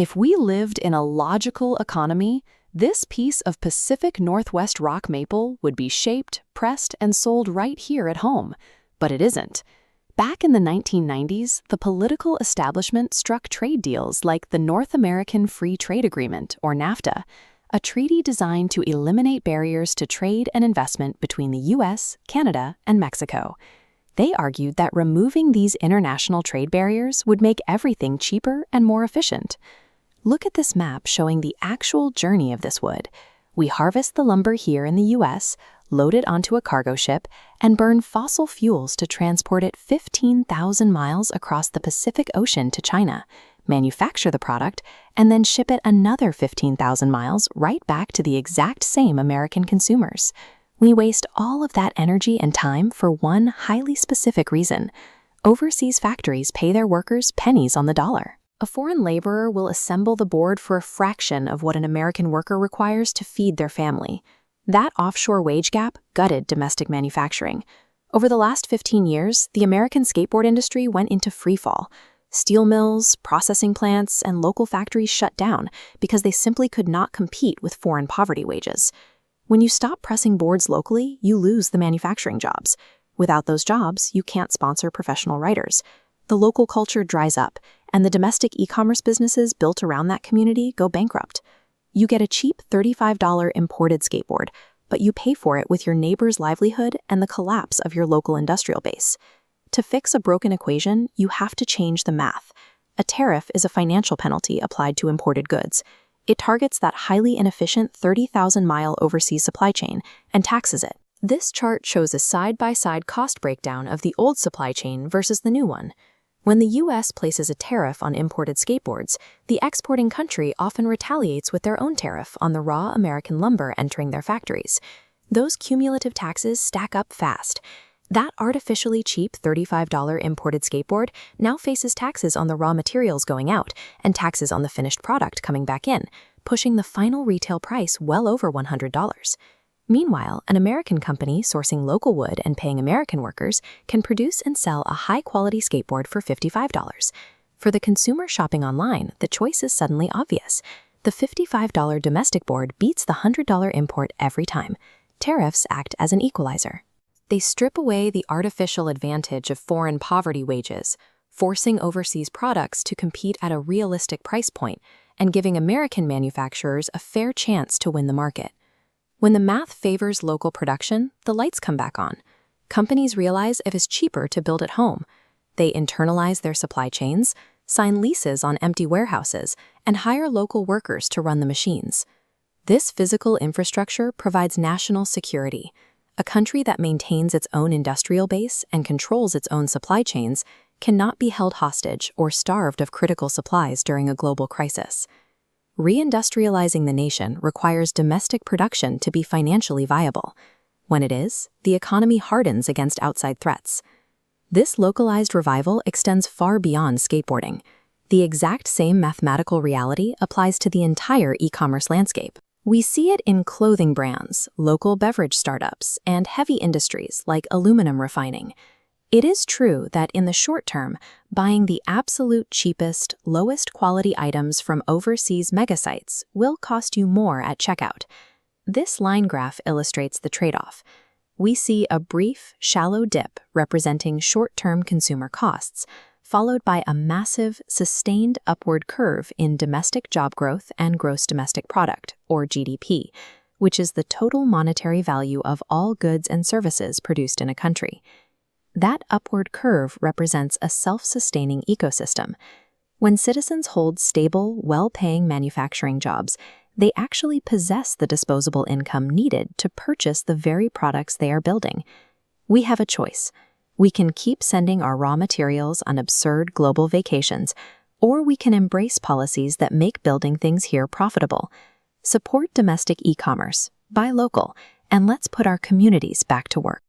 If we lived in a logical economy, this piece of Pacific Northwest rock maple would be shaped, pressed, and sold right here at home. But it isn't. Back in the 1990s, the political establishment struck trade deals like the North American Free Trade Agreement, or NAFTA, a treaty designed to eliminate barriers to trade and investment between the US, Canada, and Mexico. They argued that removing these international trade barriers would make everything cheaper and more efficient. Look at this map showing the actual journey of this wood. We harvest the lumber here in the US, load it onto a cargo ship, and burn fossil fuels to transport it 15,000 miles across the Pacific Ocean to China, manufacture the product, and then ship it another 15,000 miles right back to the exact same American consumers. We waste all of that energy and time for one highly specific reason. Overseas factories pay their workers pennies on the dollar. A foreign laborer will assemble the board for a fraction of what an American worker requires to feed their family. That offshore wage gap gutted domestic manufacturing. Over the last 15 years, the American skateboard industry went into freefall. Steel mills, processing plants, and local factories shut down because they simply could not compete with foreign poverty wages. When you stop pressing boards locally, you lose the manufacturing jobs. Without those jobs, you can't sponsor professional writers. The local culture dries up, and the domestic e-commerce businesses built around that community go bankrupt. You get a cheap $35 imported skateboard, but you pay for it with your neighbor's livelihood and the collapse of your local industrial base. To fix a broken equation, you have to change the math. A tariff is a financial penalty applied to imported goods. It targets that highly inefficient 30,000-mile overseas supply chain and taxes it. This chart shows a side-by-side cost breakdown of the old supply chain versus the new one. When the U.S. places a tariff on imported skateboards, the exporting country often retaliates with their own tariff on the raw American lumber entering their factories. Those cumulative taxes stack up fast. That artificially cheap $35 imported skateboard now faces taxes on the raw materials going out and taxes on the finished product coming back in, pushing the final retail price well over $100. Meanwhile, an American company sourcing local wood and paying American workers can produce and sell a high-quality skateboard for $55. For the consumer shopping online, the choice is suddenly obvious. The $55 domestic board beats the $100 import every time. Tariffs act as an equalizer. They strip away the artificial advantage of foreign poverty wages, forcing overseas products to compete at a realistic price point and giving American manufacturers a fair chance to win the market. When the math favors local production, the lights come back on. Companies realize it is cheaper to build at home. They internalize their supply chains, sign leases on empty warehouses, and hire local workers to run the machines. This physical infrastructure provides national security. A country that maintains its own industrial base and controls its own supply chains cannot be held hostage or starved of critical supplies during a global crisis. Reindustrializing the nation requires domestic production to be financially viable. When it is, the economy hardens against outside threats. This localized revival extends far beyond skateboarding. The exact same mathematical reality applies to the entire e-commerce landscape. We see it in clothing brands, local beverage startups, and heavy industries like aluminum refining. It is true that in the short term, buying the absolute cheapest, lowest quality items from overseas megasites will cost you more at checkout. This line graph illustrates the trade-off. We see a brief, shallow dip representing short-term consumer costs, followed by a massive, sustained upward curve in domestic job growth and gross domestic product, or GDP, which is the total monetary value of all goods and services produced in a country. That upward curve represents a self-sustaining ecosystem. When citizens hold stable, well-paying manufacturing jobs, they actually possess the disposable income needed to purchase the very products they are building. We have a choice. We can keep sending our raw materials on absurd global vacations, or we can embrace policies that make building things here profitable. Support domestic e-commerce, buy local, and let's put our communities back to work.